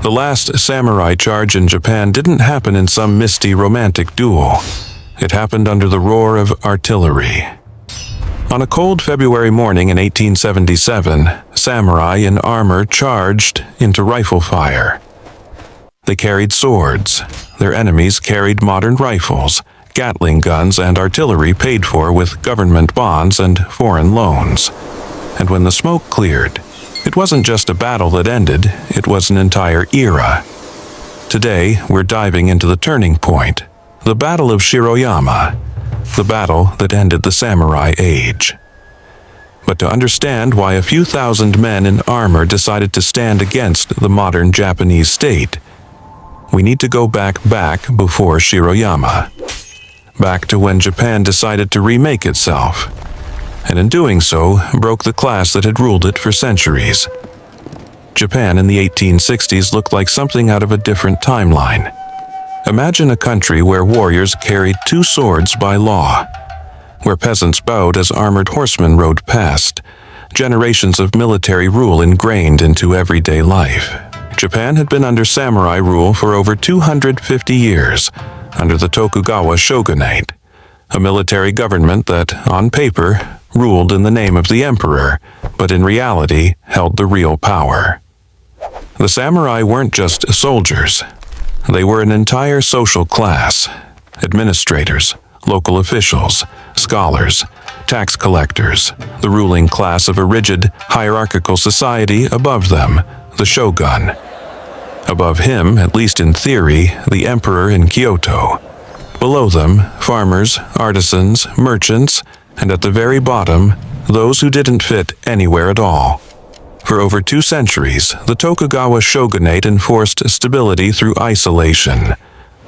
The last samurai charge in Japan didn't happen in some misty romantic duel. It happened under the roar of artillery. On a cold February morning in 1877, samurai in armor charged into rifle fire. They carried swords. Their enemies carried modern rifles, Gatling guns, and artillery paid for with government bonds and foreign loans. And when the smoke cleared, it wasn't just a battle that ended, it was an entire era. Today, we're diving into the turning point, the Battle of Shiroyama, the battle that ended the samurai age. But to understand why a few thousand men in armor decided to stand against the modern Japanese state, we need to go back before Shiroyama, back to when Japan decided to remake itself, and in doing so, broke the class that had ruled it for centuries. Japan in the 1860s looked like something out of a different timeline. Imagine a country where warriors carried two swords by law, where peasants bowed as armored horsemen rode past, generations of military rule ingrained into everyday life. Japan had been under samurai rule for over 250 years, under the Tokugawa Shogunate, a military government that, on paper, ruled in the name of the emperor, but in reality held the real power. The samurai weren't just soldiers. They were an entire social class: administrators, local officials, scholars, tax collectors, the ruling class of a rigid, hierarchical society above them, the shogun. Above him, at least in theory, the emperor in Kyoto. Below them, farmers, artisans, merchants, and at the very bottom, those who didn't fit anywhere at all. For over 2 centuries, the Tokugawa Shogunate enforced stability through isolation,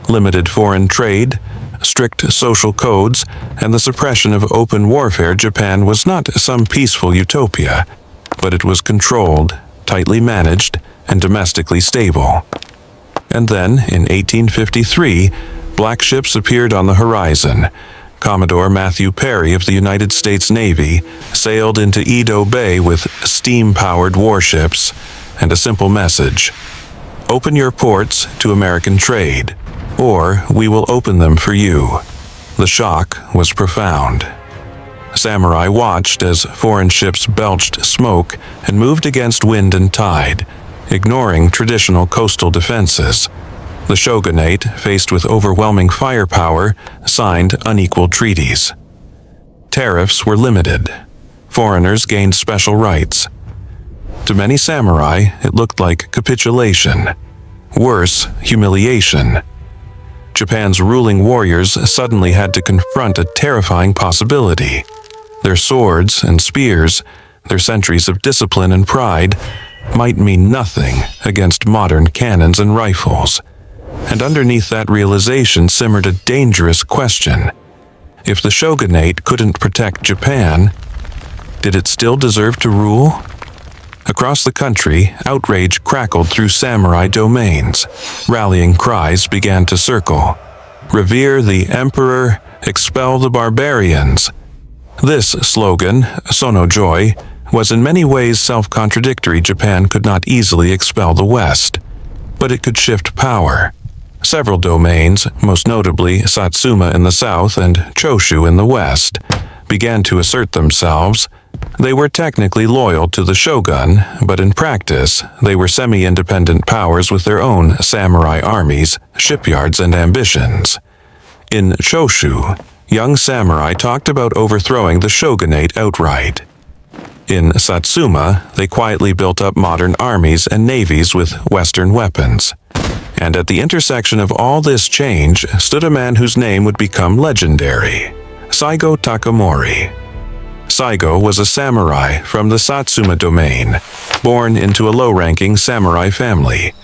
limited foreign trade, strict social codes, and the suppression of open warfare. Japan was not some peaceful utopia, but it was controlled, tightly managed, and domestically stable. And then, in 1853, black ships appeared on the horizon. Commodore Matthew Perry of the United States Navy sailed into Edo Bay with steam-powered warships and a simple message: open your ports to American trade, or we will open them for you. The shock was profound. Samurai watched as foreign ships belched smoke and moved against wind and tide, ignoring traditional coastal defenses. The shogunate, faced with overwhelming firepower, signed unequal treaties. Tariffs were limited. Foreigners gained special rights. To many samurai, it looked like capitulation. Worse, humiliation. Japan's ruling warriors suddenly had to confront a terrifying possibility. Their swords and spears, their centuries of discipline and pride, might mean nothing against modern cannons and rifles. And underneath that realization simmered a dangerous question. If the shogunate couldn't protect Japan, did it still deserve to rule? Across the country, outrage crackled through samurai domains. Rallying cries began to circle. Revere the emperor, expel the barbarians. This slogan, Sono Joy, was in many ways self-contradictory. Japan could not easily expel the West, but it could shift power. Several domains, most notably Satsuma in the south and Choshu in the west, began to assert themselves. They were technically loyal to the shogun, but in practice, they were semi-independent powers with their own samurai armies, shipyards, and ambitions. In Choshu, young samurai talked about overthrowing the shogunate outright. In Satsuma, they quietly built up modern armies and navies with Western weapons. And at the intersection of all this change stood a man whose name would become legendary: Saigō Takamori. Saigō was a samurai from the Satsuma domain, born into a low-ranking samurai family.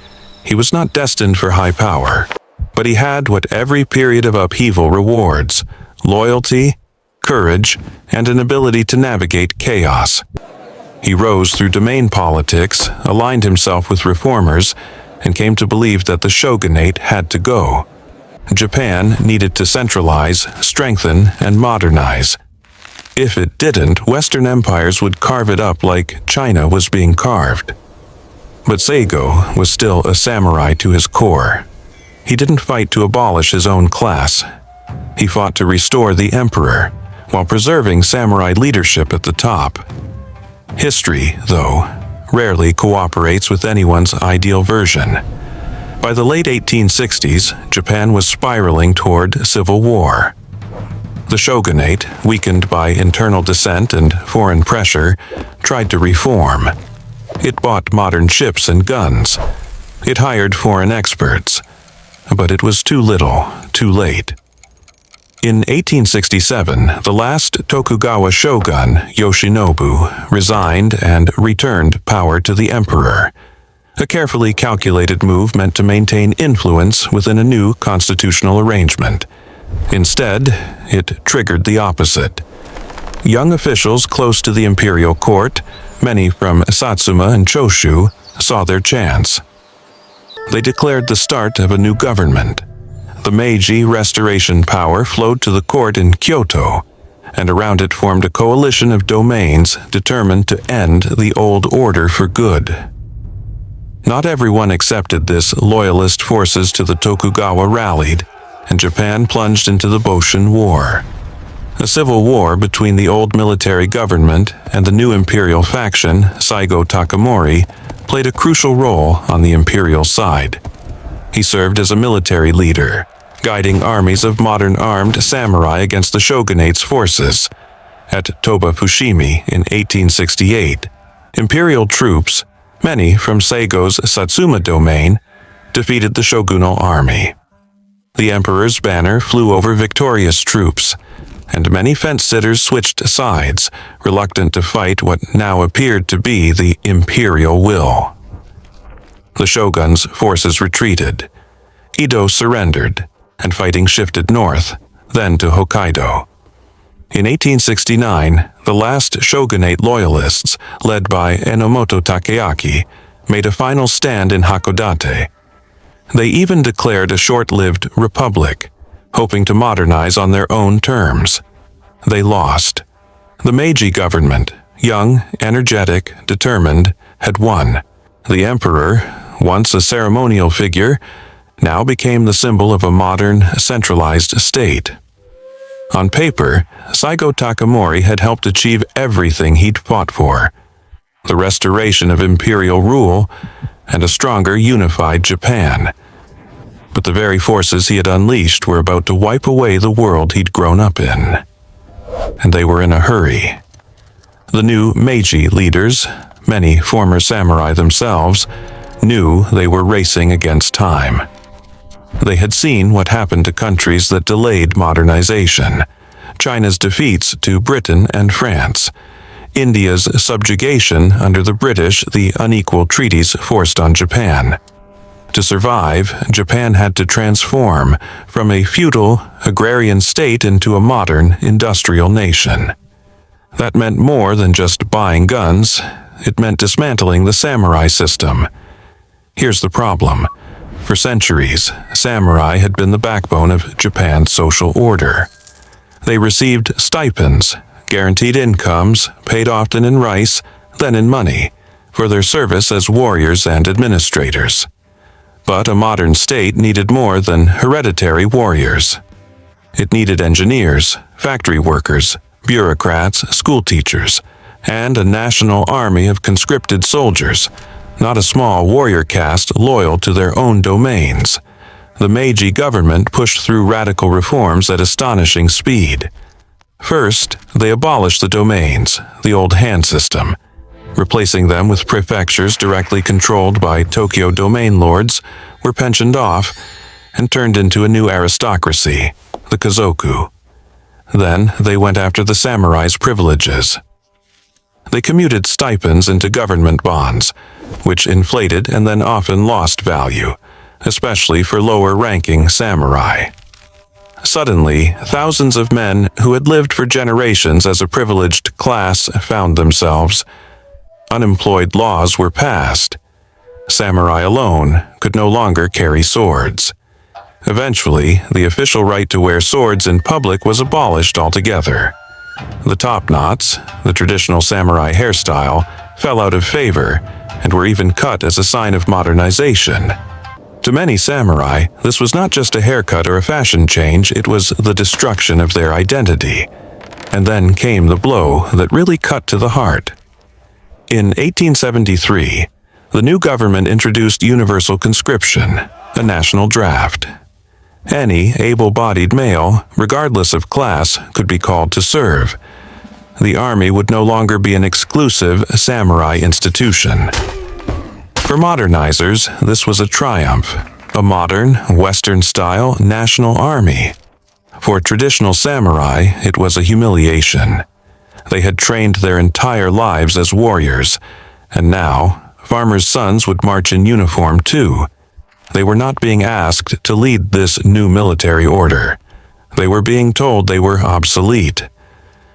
He was not destined for high power, but he had what every period of upheaval rewards: loyalty, courage, and an ability to navigate chaos. He rose through domain politics, aligned himself with reformers, and came to believe that the shogunate had to go. Japan needed to centralize, strengthen, and modernize. If it didn't, Western empires would carve it up like China was being carved. But Saigō was still a samurai to his core. He didn't fight to abolish his own class. He fought to restore the emperor, while preserving samurai leadership at the top. History, though, rarely cooperates with anyone's ideal version. By the late 1860s, Japan was spiraling toward civil war. The shogunate, weakened by internal dissent and foreign pressure, tried to reform. It bought modern ships and guns. It hired foreign experts. But it was too little, too late. In 1867, the last Tokugawa shogun, Yoshinobu, resigned and returned power to the emperor. A carefully calculated move meant to maintain influence within a new constitutional arrangement. Instead, it triggered the opposite. Young officials close to the imperial court, many from Satsuma and Choshu, saw their chance. They declared the start of a new government. The Meiji restoration power flowed to the court in Kyoto, and around it formed a coalition of domains determined to end the old order for good. Not everyone accepted this. Loyalist forces to the Tokugawa rallied, and Japan plunged into the Boshin War. A civil war between the old military government and the new imperial faction, Saigō Takamori, played a crucial role on the imperial side. He served as a military leader, guiding armies of modern armed samurai against the shogunate's forces. At Toba Fushimi in 1868, imperial troops, many from Saigō's Satsuma domain, defeated the shogunal army. The emperor's banner flew over victorious troops, and many fence-sitters switched sides, reluctant to fight what now appeared to be the imperial will. The shogun's forces retreated. Edo surrendered, and fighting shifted north, then to Hokkaido. In 1869, the last shogunate loyalists, led by Enomoto Takeaki, made a final stand in Hakodate. They even declared a short-lived republic, hoping to modernize on their own terms. They lost. The Meiji government, young, energetic, determined, had won. The emperor, once a ceremonial figure, now became the symbol of a modern, centralized state. On paper, Saigō Takamori had helped achieve everything he'd fought for: the restoration of imperial rule and a stronger, unified Japan. But the very forces he had unleashed were about to wipe away the world he'd grown up in. And they were in a hurry. The new Meiji leaders, many former samurai themselves, knew they were racing against time. They had seen what happened to countries that delayed modernization: China's defeats to Britain and France, India's subjugation under the British, the unequal treaties forced on Japan. To survive, Japan had to transform from a feudal, agrarian state into a modern, industrial nation. That meant more than just buying guns. It meant dismantling the samurai system. Here's the problem. For centuries, samurai had been the backbone of Japan's social order. They received stipends, guaranteed incomes, paid often in rice, then in money, for their service as warriors and administrators. But a modern state needed more than hereditary warriors. It needed engineers, factory workers, bureaucrats, school teachers, and a national army of conscripted soldiers, not a small warrior caste loyal to their own domains. The Meiji government pushed through radical reforms at astonishing speed. First, they abolished the domains, the old Han system, replacing them with prefectures directly controlled by Tokyo domain lords, were pensioned off and turned into a new aristocracy, the Kazoku. Then they went after the samurai's privileges. They commuted stipends into government bonds, which inflated and then often lost value, especially for lower-ranking samurai. Suddenly, thousands of men who had lived for generations as a privileged class found themselves. Unemployed laws were passed. Samurai alone could no longer carry swords. Eventually, the official right to wear swords in public was abolished altogether. The top knots, the traditional samurai hairstyle, fell out of favor and were even cut as a sign of modernization. To many samurai, this was not just a haircut or a fashion change, it was the destruction of their identity. And then came the blow that really cut to the heart. In 1873, the new government introduced universal conscription, a national draft. Any able-bodied male, regardless of class, could be called to serve. The army would no longer be an exclusive samurai institution. For modernizers, this was a triumph, a modern, Western-style national army. For traditional samurai, it was a humiliation. They had trained their entire lives as warriors, and now, farmers' sons would march in uniform too. They were not being asked to lead this new military order. They were being told they were obsolete.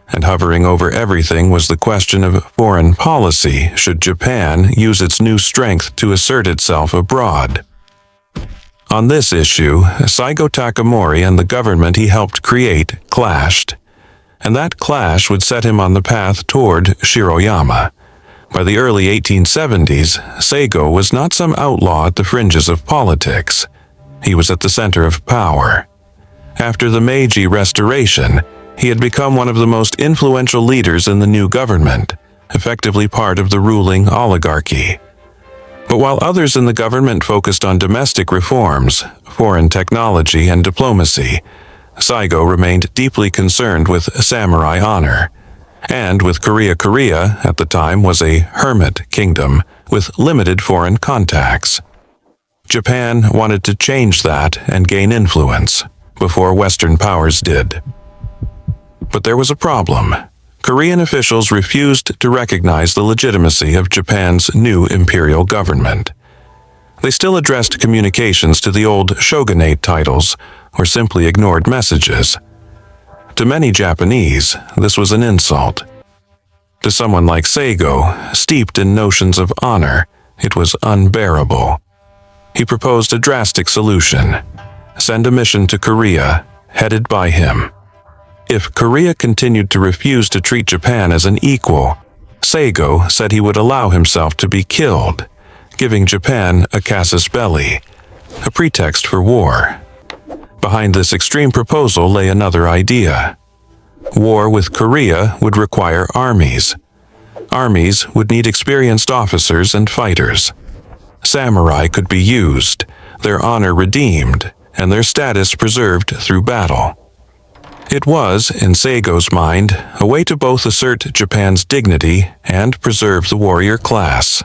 And hovering over everything was the question of foreign policy, should Japan use its new strength to assert itself abroad. On this issue, Saigō Takamori and the government he helped create clashed. And that clash would set him on the path toward Shiroyama. By the early 1870s, Saigō was not some outlaw at the fringes of politics. He was at the center of power. After the Meiji Restoration, he had become one of the most influential leaders in the new government, effectively part of the ruling oligarchy. But while others in the government focused on domestic reforms, foreign technology, and diplomacy, Saigō remained deeply concerned with samurai honor. And with Korea at the time was a hermit kingdom with limited foreign contacts. Japan wanted to change that and gain influence before Western powers did. But there was a problem. Korean officials refused to recognize the legitimacy of Japan's new imperial government. They still addressed communications to the old shogunate titles or simply ignored messages. To many Japanese, this was an insult. To someone like Saigō, steeped in notions of honor, it was unbearable. He proposed a drastic solution: send a mission to Korea, headed by him. If Korea continued to refuse to treat Japan as an equal, Saigō said he would allow himself to be killed, giving Japan a casus belli, a pretext for war. Behind this extreme proposal lay another idea. War with Korea would require armies. Armies would need experienced officers and fighters. Samurai could be used, their honor redeemed, and their status preserved through battle. It was, in Saigō's mind, a way to both assert Japan's dignity and preserve the warrior class.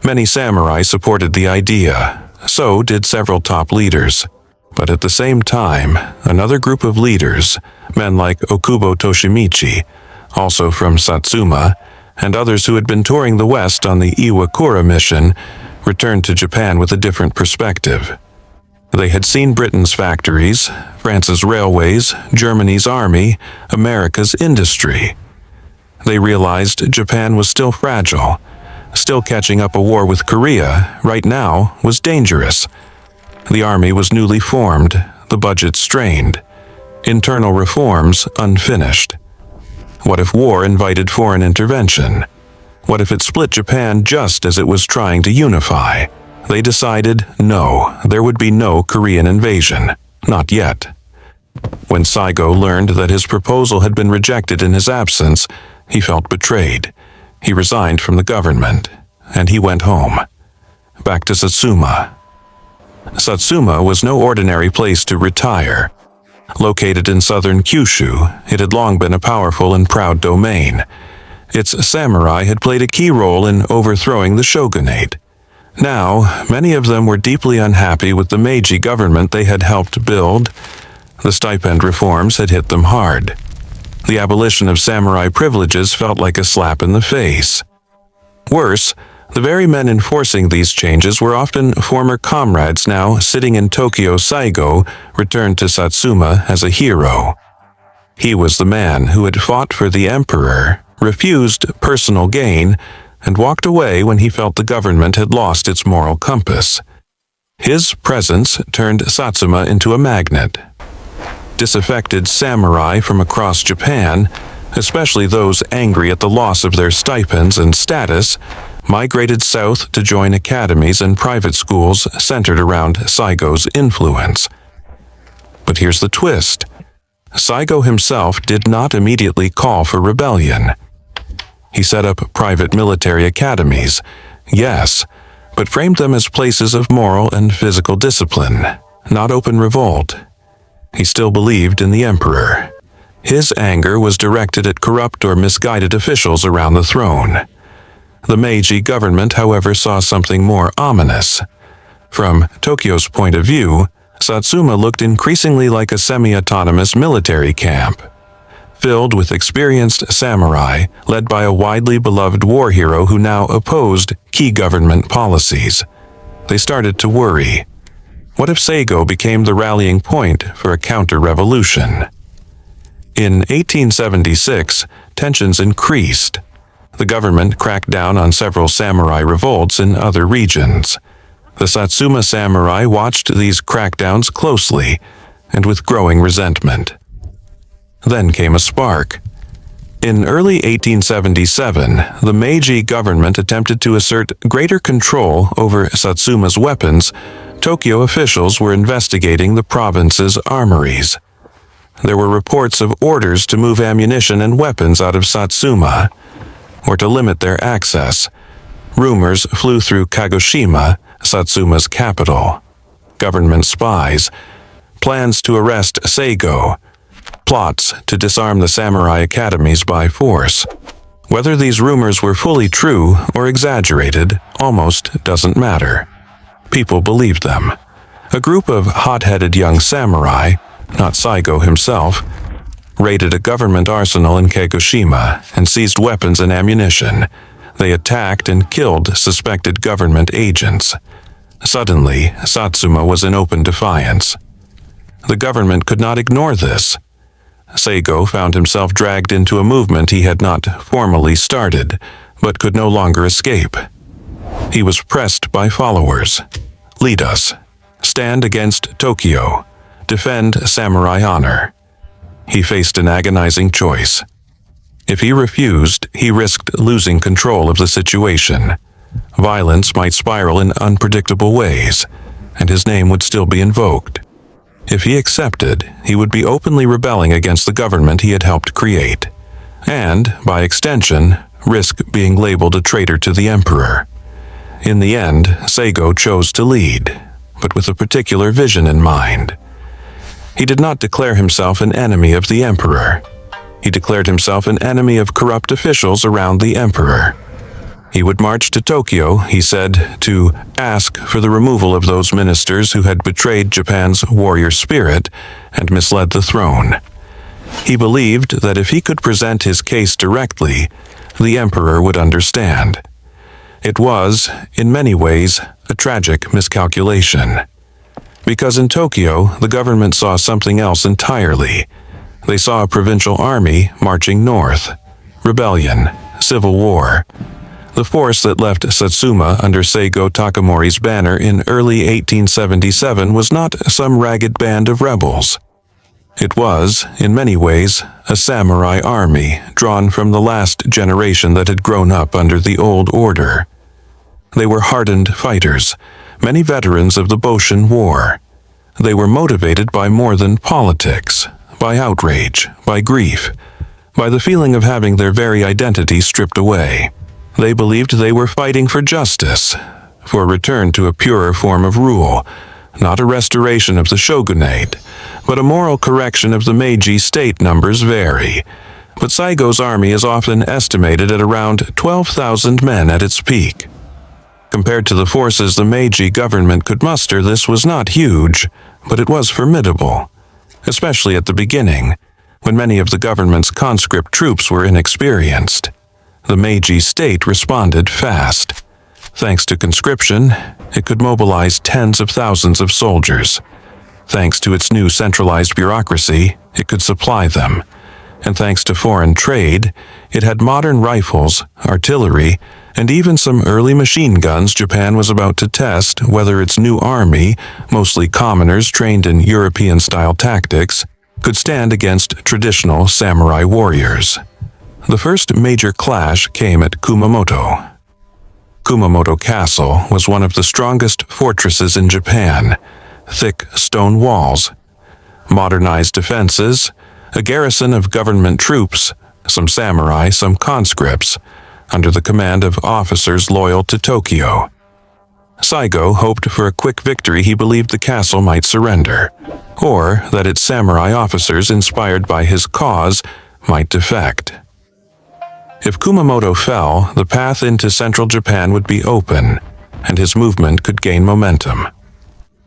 Many samurai supported the idea, so did several top leaders. But at the same time, another group of leaders, men like Okubo Toshimichi, also from Satsuma, and others who had been touring the West on the Iwakura mission, returned to Japan with a different perspective. They had seen Britain's factories, France's railways, Germany's army, America's industry. They realized Japan was still fragile. Still catching up a war with Korea, right now, was dangerous. The army was newly formed, the budget strained, internal reforms unfinished. What if war invited foreign intervention? What if it split Japan just as it was trying to unify? They decided no, there would be no Korean invasion. Not yet. When Saigō learned that his proposal had been rejected in his absence, he felt betrayed. He resigned from the government, and he went home, back to Satsuma. Satsuma was no ordinary place to retire. Located in southern Kyushu, it had long been a powerful and proud domain. Its samurai had played a key role in overthrowing the shogunate. Now, many of them were deeply unhappy with the Meiji government they had helped build. The stipend reforms had hit them hard. The abolition of samurai privileges felt like a slap in the face. Worse, the very men enforcing these changes were often former comrades now sitting in Tokyo. Saigō returned to Satsuma as a hero. He was the man who had fought for the emperor, refused personal gain, and walked away when he felt the government had lost its moral compass. His presence turned Satsuma into a magnet. Disaffected samurai from across Japan, especially those angry at the loss of their stipends and status, migrated south to join academies and private schools centered around Saigō's influence. But here's the twist. Saigō himself did not immediately call for rebellion. He set up private military academies, yes, but framed them as places of moral and physical discipline, not open revolt. He still believed in the emperor. His anger was directed at corrupt or misguided officials around the throne. The Meiji government, however, saw something more ominous. From Tokyo's point of view, Satsuma looked increasingly like a semi-autonomous military camp, filled with experienced samurai led by a widely beloved war hero who now opposed key government policies. They started to worry. What if Saigō became the rallying point for a counter-revolution? In 1876, tensions increased. The government cracked down on several samurai revolts in other regions. The Satsuma samurai watched these crackdowns closely and with growing resentment. Then came a spark. In early 1877, the Meiji government attempted to assert greater control over Satsuma's weapons. Tokyo officials were investigating the province's armories. There were reports of orders to move ammunition and weapons out of Satsuma, or to limit their access. Rumors flew through Kagoshima, Satsuma's capital. Government spies, plans to arrest Saigō, plots to disarm the samurai academies by force. Whether these rumors were fully true or exaggerated almost doesn't matter. People believed them. A group of hot-headed young samurai, not Saigō himself, raided a government arsenal in Kagoshima and seized weapons and ammunition. They attacked and killed suspected government agents. Suddenly, Satsuma was in open defiance. The government could not ignore this. Saigō found himself dragged into a movement he had not formally started, but could no longer escape. He was pressed by followers. Lead us. Stand against Tokyo. Defend samurai honor. He faced an agonizing choice. If he refused, he risked losing control of the situation. Violence might spiral in unpredictable ways, and his name would still be invoked. If he accepted, he would be openly rebelling against the government he had helped create, and, by extension, risk being labeled a traitor to the emperor. In the end, Saigō chose to lead, but with a particular vision in mind. He did not declare himself an enemy of the emperor. He declared himself an enemy of corrupt officials around the emperor. He would march to Tokyo, he said, to ask for the removal of those ministers who had betrayed Japan's warrior spirit and misled the throne. He believed that if he could present his case directly, the emperor would understand. It was, in many ways, a tragic miscalculation. Because in Tokyo, the government saw something else entirely. They saw a provincial army marching north. Rebellion, civil war. The force that left Satsuma under Saigō Takamori's banner in early 1877 was not some ragged band of rebels. It was, in many ways, a samurai army drawn from the last generation that had grown up under the old order. They were hardened fighters, many veterans of the Boshin War. They were motivated by more than politics, by outrage, by grief, by the feeling of having their very identity stripped away. They believed they were fighting for justice, for a return to a purer form of rule, not a restoration of the shogunate, but a moral correction of the Meiji state. Numbers vary, but Saigō's army is often estimated at around 12,000 men at its peak. Compared to the forces the Meiji government could muster, this was not huge, but it was formidable, especially at the beginning, when many of the government's conscript troops were inexperienced. The Meiji state responded fast. Thanks to conscription, it could mobilize tens of thousands of soldiers. Thanks to its new centralized bureaucracy, it could supply them. And thanks to foreign trade, it had modern rifles, artillery, and even some early machine guns Japan was about to test whether its new army, mostly commoners trained in European-style tactics, could stand against traditional samurai warriors. The first major clash came at Kumamoto. Kumamoto Castle was one of the strongest fortresses in Japan. Thick stone walls, modernized defenses, a garrison of government troops, some samurai, some conscripts, under the command of officers loyal to Tokyo. Saigō hoped for a quick victory. He believed the castle might surrender, or that its samurai officers, inspired by his cause, might defect. If Kumamoto fell, the path into central Japan would be open, and his movement could gain momentum.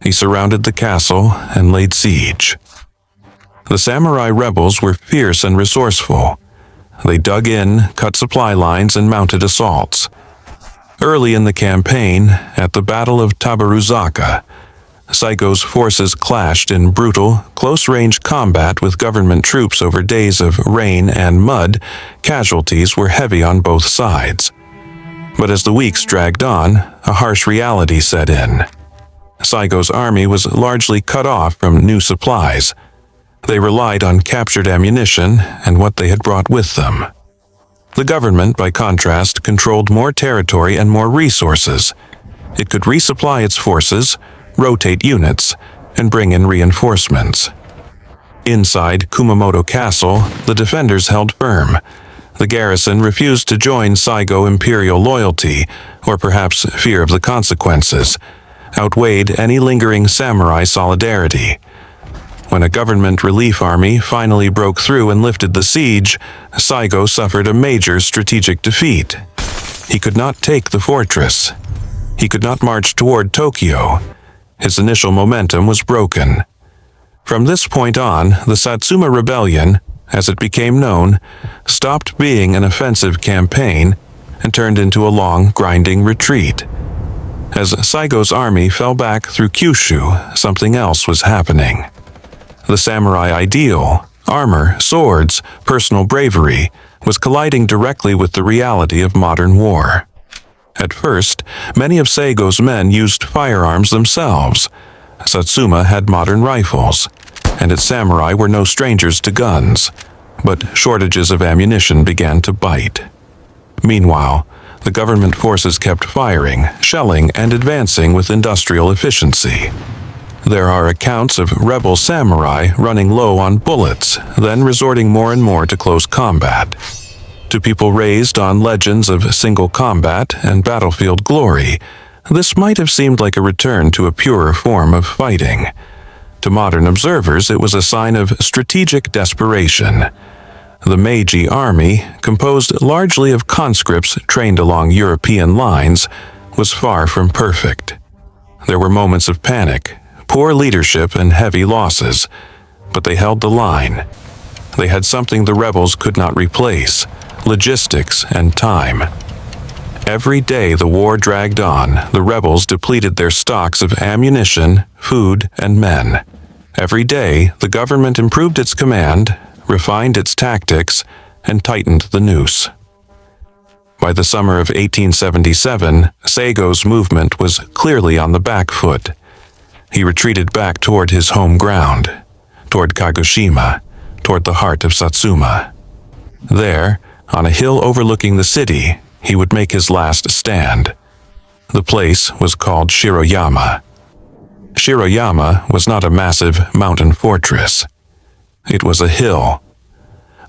He surrounded the castle and laid siege. The samurai rebels were fierce and resourceful. They dug in, cut supply lines, and mounted assaults. Early in the campaign, at the Battle of Tabaruzaka, Saigō's forces clashed in brutal, close-range combat with government troops over days of rain and mud. Casualties were heavy on both sides. But as the weeks dragged on, a harsh reality set in. Saigō's army was largely cut off from new supplies. They relied on captured ammunition and what they had brought with them. The government, by contrast, controlled more territory and more resources. It could resupply its forces, rotate units, and bring in reinforcements. Inside Kumamoto Castle, the defenders held firm. The garrison refused to join Saigō imperial loyalty, or perhaps fear of the consequences, outweighed any lingering samurai solidarity. When a government relief army finally broke through and lifted the siege, Saigō suffered a major strategic defeat. He could not take the fortress. He could not march toward Tokyo. His initial momentum was broken. From this point on, the Satsuma Rebellion, as it became known, stopped being an offensive campaign and turned into a long, grinding retreat. As Saigō's army fell back through Kyushu, something else was happening. The samurai ideal, armor, swords, personal bravery, was colliding directly with the reality of modern war. At first, many of Saigō's men used firearms themselves. Satsuma had modern rifles, and its samurai were no strangers to guns. But shortages of ammunition began to bite. Meanwhile, the government forces kept firing, shelling, and advancing with industrial efficiency. There are accounts of rebel samurai running low on bullets, then resorting more and more to close combat. To people raised on legends of single combat and battlefield glory, this might have seemed like a return to a purer form of fighting. To modern observers, it was a sign of strategic desperation. The Meiji army, composed largely of conscripts trained along European lines, was far from perfect. There were moments of panic, poor leadership, and heavy losses, but they held the line. They had something the rebels could not replace: logistics and time. Every day the war dragged on, the rebels depleted their stocks of ammunition, food, and men. Every day the government improved its command, refined its tactics, and tightened the noose. By the summer of 1877, Saigō's movement was clearly on the back foot. He retreated back toward his home ground, toward Kagoshima, toward the heart of Satsuma. There, on a hill overlooking the city, he would make his last stand. The place was called Shiroyama. Shiroyama was not a massive mountain fortress. It was a hill,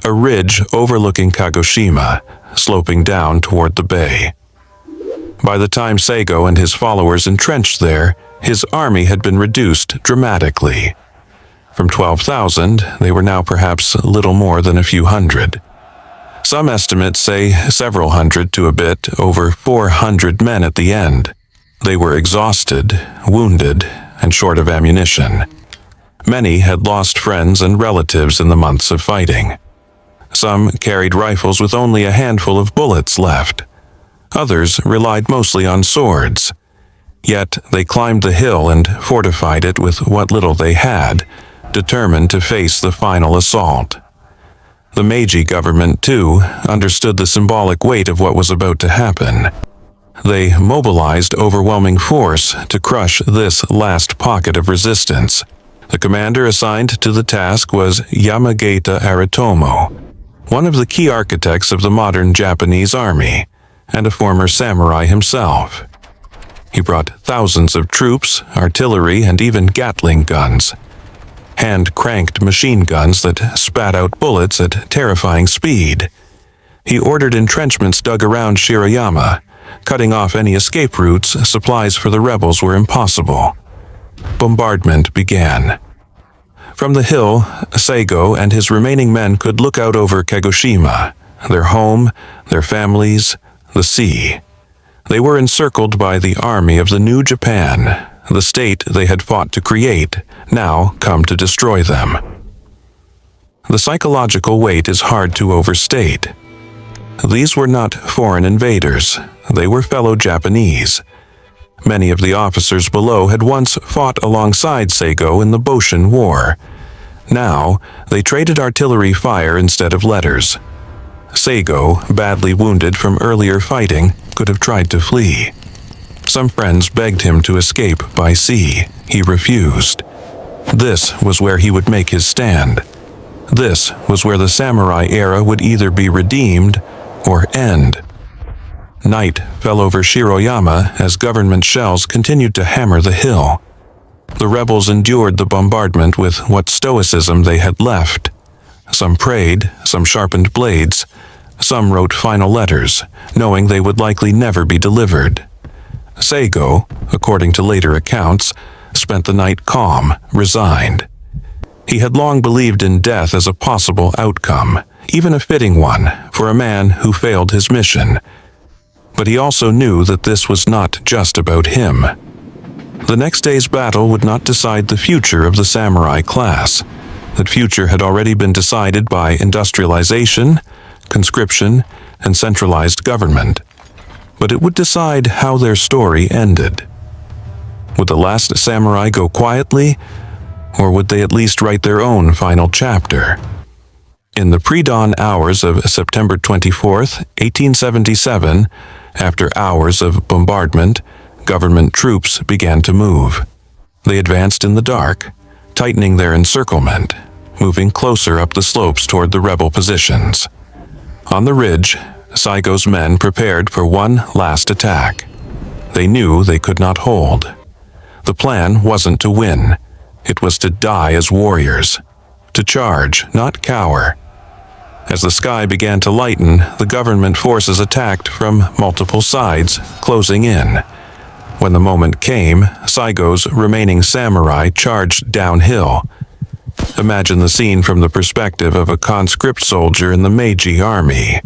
a ridge overlooking Kagoshima, sloping down toward the bay. By the time Saigō and his followers entrenched there, his army had been reduced dramatically. From 12,000, they were now perhaps little more than a few hundred. Some estimates say several hundred to a bit over 400 men at the end. They were exhausted, wounded, and short of ammunition. Many had lost friends and relatives in the months of fighting. Some carried rifles with only a handful of bullets left. Others relied mostly on swords. Yet they climbed the hill and fortified it with what little they had, determined to face the final assault. The Meiji government, too, understood the symbolic weight of what was about to happen. They mobilized overwhelming force to crush this last pocket of resistance. The commander assigned to the task was Yamagata Aritomo. one of the key architects of the modern Japanese army, and a former samurai himself. He brought thousands of troops, artillery, and even Gatling guns. Hand-cranked machine guns that spat out bullets at terrifying speed. He ordered entrenchments dug around Shiroyama, cutting off any escape routes. Supplies for the rebels were impossible. Bombardment began. From the hill, Saigō and his remaining men could look out over Kagoshima, their home, their families, the sea. They were encircled by the army of the new Japan, the state they had fought to create, now come to destroy them. The psychological weight is hard to overstate. These were not foreign invaders, they were fellow Japanese. Many of the officers below had once fought alongside Saigō in the Boshin War. Now, they traded artillery fire instead of letters. Saigō, badly wounded from earlier fighting, could have tried to flee. Some friends begged him to escape by sea. He refused. This was where he would make his stand. This was where the samurai era would either be redeemed or end. Night fell over Shiroyama as government shells continued to hammer the hill. The rebels endured the bombardment with what stoicism they had left. Some prayed, some sharpened blades, some wrote final letters, knowing they would likely never be delivered. Saigō, according to later accounts, spent the night calm, resigned. He had long believed in death as a possible outcome, even a fitting one for a man who failed his mission. But he also knew that this was not just about him. The next day's battle would not decide the future of the samurai class. That future had already been decided by industrialization, conscription, and centralized government. But it would decide how their story ended. Would the last samurai go quietly, or would they at least write their own final chapter? In the pre-dawn hours of September 24th, 1877, after hours of bombardment, government troops began to move. They advanced in the dark, tightening their encirclement, moving closer up the slopes toward the rebel positions. On the ridge, Saigō's men prepared for one last attack. They knew they could not hold. The plan wasn't to win. It was to die as warriors. To charge, not cower. As the sky began to lighten, the government forces attacked from multiple sides, closing in. When the moment came, Saigō's remaining samurai charged downhill. Imagine the scene from the perspective of a conscript soldier in the Meiji army.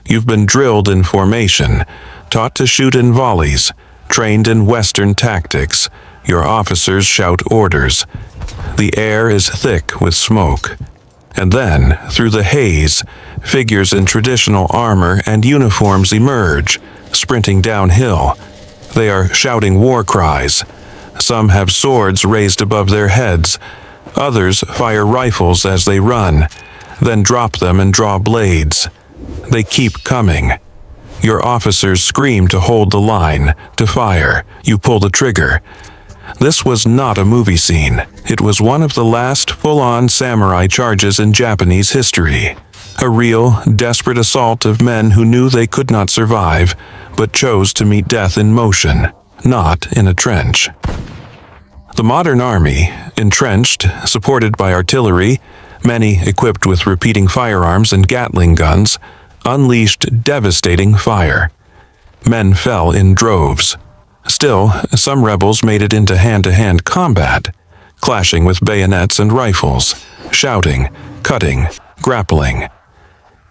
You've been drilled in formation, taught to shoot in volleys, trained in Western tactics. Your officers shout orders. The air is thick with smoke. And then, through the haze, figures in traditional armor and uniforms emerge, sprinting downhill. They are shouting war cries. Some have swords raised above their heads. Others fire rifles as they run, then drop them and draw blades. They keep coming. Your officers scream to hold the line, to fire. You pull the trigger. This was not a movie scene. It was one of the last full-on samurai charges in Japanese history. A real, desperate assault of men who knew they could not survive, but chose to meet death in motion, not in a trench. The modern army, entrenched, supported by artillery, many equipped with repeating firearms and Gatling guns, unleashed devastating fire. Men fell in droves. Still, some rebels made it into hand-to-hand combat, clashing with bayonets and rifles, shouting, cutting, grappling.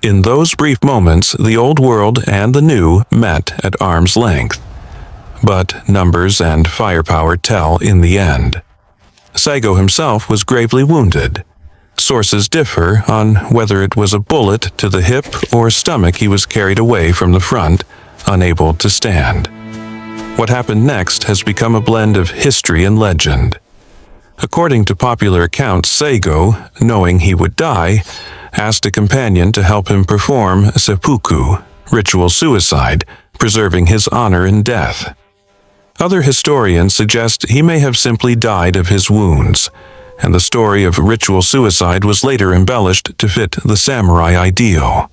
In those brief moments, the old world and the new met at arm's length. But numbers and firepower tell in the end. Saigō himself was gravely wounded. Sources differ on whether it was a bullet to the hip or stomach he was carried away from the front, unable to stand. What happened next has become a blend of history and legend. According to popular accounts, Saigō, knowing he would die, asked a companion to help him perform seppuku, ritual suicide, preserving his honor in death. Other historians suggest he may have simply died of his wounds. and the story of ritual suicide was later embellished to fit the samurai ideal.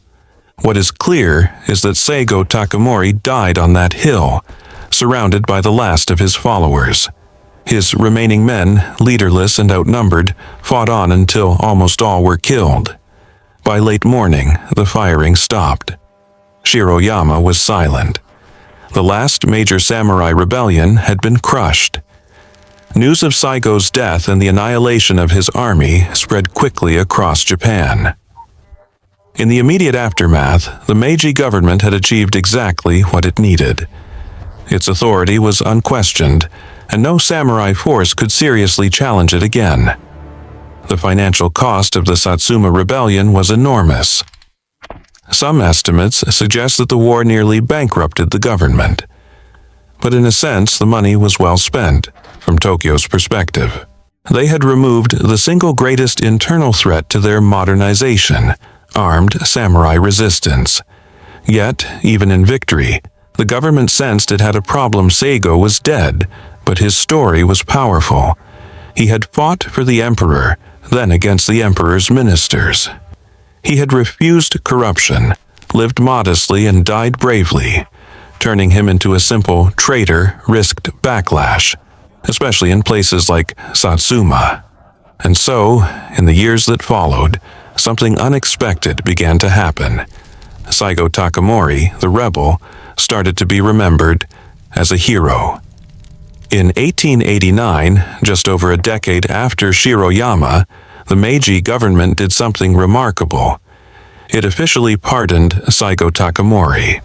What is clear is that Saigō Takamori died on that hill, surrounded by the last of his followers. His remaining men, leaderless and outnumbered, fought on until almost all were killed. By late morning, the firing stopped. Shiroyama was silent. The last major samurai rebellion had been crushed. News of Saigō's death and the annihilation of his army spread quickly across Japan. In the immediate aftermath, the Meiji government had achieved exactly what it needed. Its authority was unquestioned, and no samurai force could seriously challenge it again. The financial cost of the Satsuma rebellion was enormous. Some estimates suggest that the war nearly bankrupted the government. But in a sense, the money was well spent, from Tokyo's perspective. They had removed the single greatest internal threat to their modernization, armed samurai resistance. Yet, even in victory, the government sensed it had a problem. Saigō was dead, but his story was powerful. He had fought for the emperor, then against the emperor's ministers. He had refused corruption, lived modestly, and died bravely. Turning him into a simple traitor risked backlash, especially in places like Satsuma. And so, in the years that followed, something unexpected began to happen. Saigō Takamori, the rebel, started to be remembered as a hero. In 1889, just over a decade after Shiroyama, the Meiji government did something remarkable. It officially pardoned Saigō Takamori.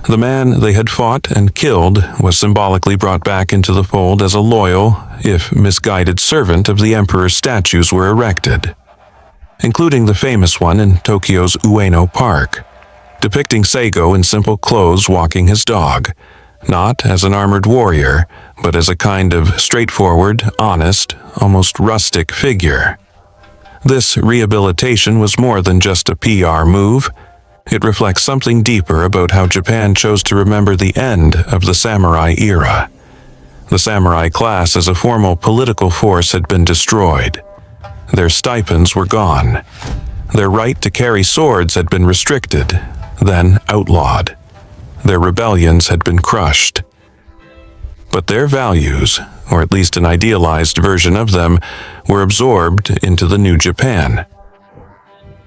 The man they had fought and killed was symbolically brought back into the fold as a loyal, if misguided, servant of the emperor's statues were erected, including the famous one in Tokyo's Ueno Park, depicting Saigō in simple clothes walking his dog, not as an armored warrior, but as a kind of straightforward, honest, almost rustic figure. This rehabilitation was more than just a PR move. It reflects something deeper about how Japan chose to remember the end of the samurai era. The samurai class as a formal political force had been destroyed. Their stipends were gone. Their right to carry swords had been restricted, then outlawed. Their rebellions had been crushed. But their values, or at least an idealized version of them, were absorbed into the new Japan.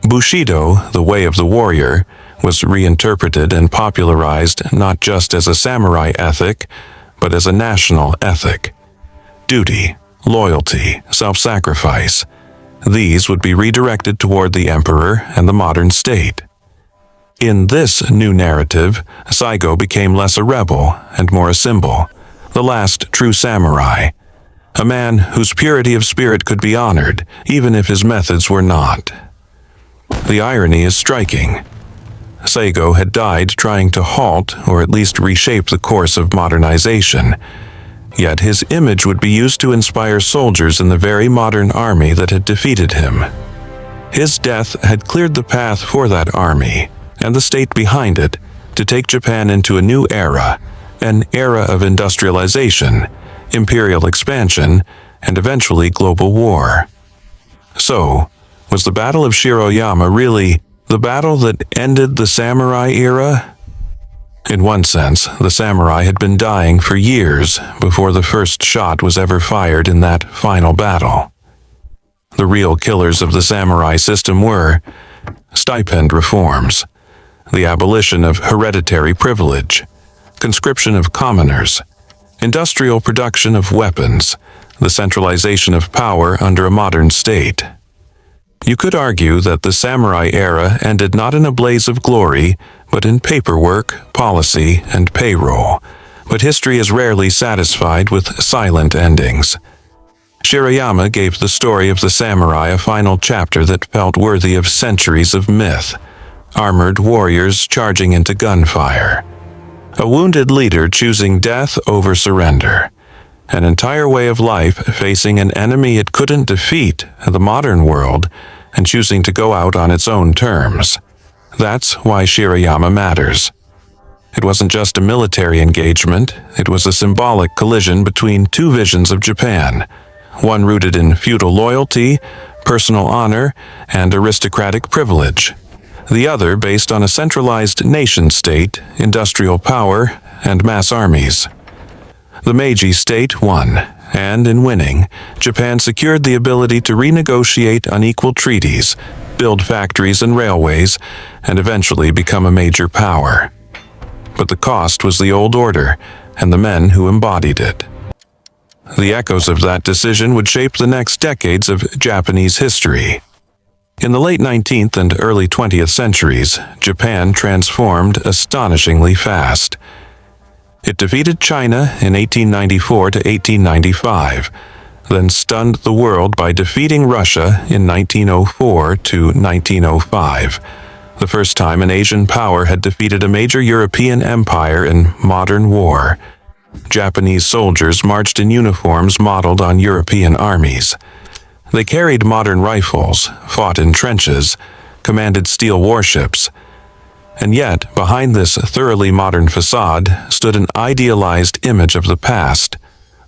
Bushido, the way of the warrior, was reinterpreted and popularized not just as a samurai ethic, but as a national ethic. Duty, loyalty, self-sacrifice. These would be redirected toward the emperor and the modern state. In this new narrative, Saigō became less a rebel and more a symbol, the last true samurai, a man whose purity of spirit could be honored, even if his methods were not. The irony is striking. Saigō had died trying to halt or at least reshape the course of modernization, yet his image would be used to inspire soldiers in the very modern army that had defeated him. His death had cleared the path for that army, and the state behind it, to take Japan into a new era, an era of industrialization, imperial expansion, and eventually global war. So, was the Battle of Shiroyama really the battle that ended the samurai era? In one sense, the samurai had been dying for years before the first shot was ever fired in that final battle. The real killers of the samurai system were stipend reforms, the abolition of hereditary privilege, conscription of commoners, industrial production of weapons, the centralization of power under a modern state. You could argue that the samurai era ended not in a blaze of glory, but in paperwork, policy, and payroll. But history is rarely satisfied with silent endings. Shiroyama gave the story of the samurai a final chapter that felt worthy of centuries of myth. Armored warriors charging into gunfire. A wounded leader choosing death over surrender. An entire way of life facing an enemy it couldn't defeat, the modern world, and choosing to go out on its own terms. That's why Shiroyama matters. It wasn't just a military engagement, it was a symbolic collision between two visions of Japan, one rooted in feudal loyalty, personal honor, and aristocratic privilege. The other based on a centralized nation-state, industrial power, and mass armies. The Meiji state won, and in winning, Japan secured the ability to renegotiate unequal treaties, build factories and railways, and eventually become a major power. But the cost was the old order, and the men who embodied it. The echoes of that decision would shape the next decades of Japanese history. In the late 19th and early 20th centuries, Japan transformed astonishingly fast. It defeated China in 1894 to 1895, then stunned the world by defeating Russia in 1904 to 1905, the first time an Asian power had defeated a major European empire in modern war. Japanese soldiers marched in uniforms modeled on European armies. They carried modern rifles, fought in trenches, commanded steel warships. And yet, behind this thoroughly modern facade stood an idealized image of the past,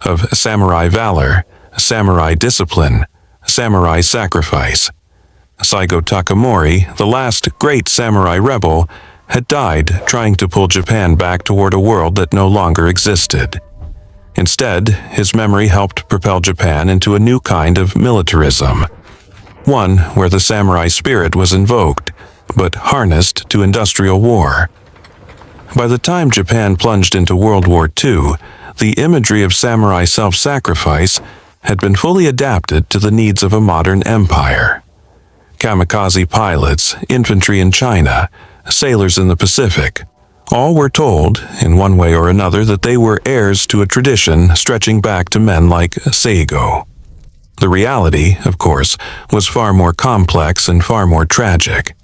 of samurai valor, samurai discipline, samurai sacrifice. Saigō Takamori, the last great samurai rebel, had died trying to pull Japan back toward a world that no longer existed. Instead, his memory helped propel Japan into a new kind of militarism, one where the samurai spirit was invoked, but harnessed to industrial war. By the time Japan plunged into World War II, the imagery of samurai self-sacrifice had been fully adapted to the needs of a modern empire. Kamikaze pilots, infantry in China, sailors in the Pacific, all were told, in one way or another, that they were heirs to a tradition stretching back to men like Saigō. The reality, of course, was far more complex and far more tragic.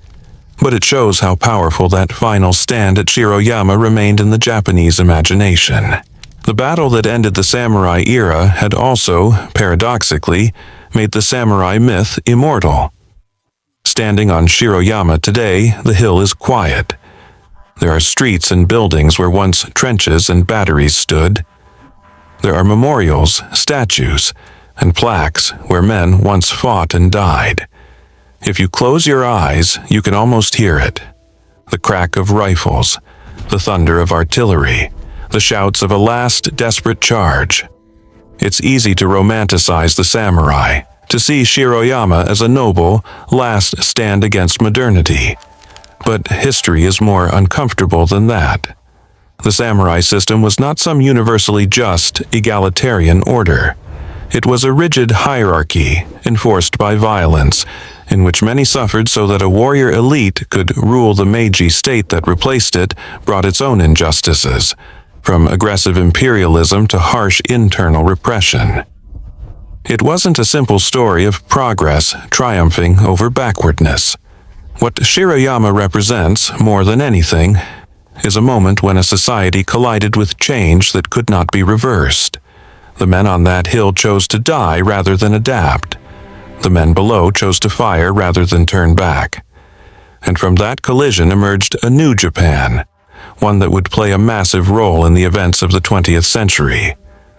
But it shows how powerful that final stand at Shiroyama remained in the Japanese imagination. The battle that ended the samurai era had also, paradoxically, made the samurai myth immortal. Standing on Shiroyama today, the hill is quiet. There are streets and buildings where once trenches and batteries stood. There are memorials, statues, and plaques where men once fought and died. If you close your eyes, you can almost hear it. The crack of rifles, the thunder of artillery, the shouts of a last desperate charge. It's easy to romanticize the samurai, to see Shiroyama as a noble, last stand against modernity. But history is more uncomfortable than that. The samurai system was not some universally just, egalitarian order. It was a rigid hierarchy, enforced by violence, in which many suffered so that a warrior elite could rule. The Meiji state that replaced it brought its own injustices, from aggressive imperialism to harsh internal repression. It wasn't a simple story of progress triumphing over backwardness. What Shiroyama represents, more than anything, is a moment when a society collided with change that could not be reversed. The men on that hill chose to die rather than adapt. The men below chose to fire rather than turn back. And from that collision emerged a new Japan, one that would play a massive role in the events of the 20th century,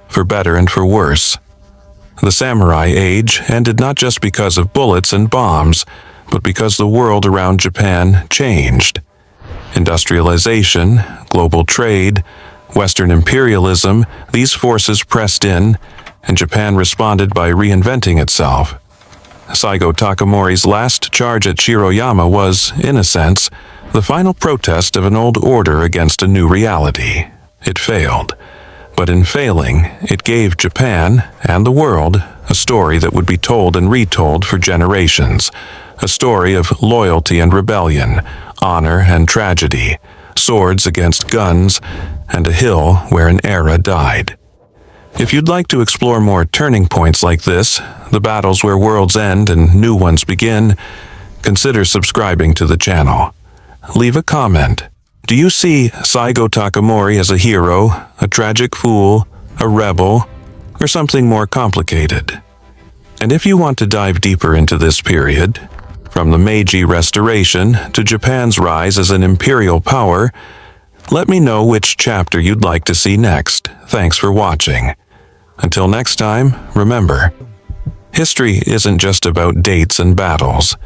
for better and for worse. The samurai age ended not just because of bullets and bombs, but because the world around Japan changed. Industrialization, global trade, Western imperialism, these forces pressed in, and Japan responded by reinventing itself. Saigō Takamori's last charge at Shiroyama was, in a sense, the final protest of an old order against a new reality. It failed. But in failing, it gave Japan, and the world, a story that would be told and retold for generations. A story of loyalty and rebellion, honor and tragedy, swords against guns, and a hill where an era died. If you'd like to explore more turning points like this, the battles where worlds end and new ones begin, consider subscribing to the channel. Leave a comment. Do you see Saigō Takamori as a hero, a tragic fool, a rebel, or something more complicated? And if you want to dive deeper into this period, from the Meiji Restoration to Japan's rise as an imperial power, let me know which chapter you'd like to see next. Thanks for watching. Until next time, remember, History isn't just about dates and battles.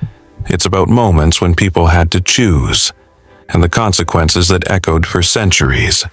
It's about moments when people had to choose, and the consequences that echoed for centuries.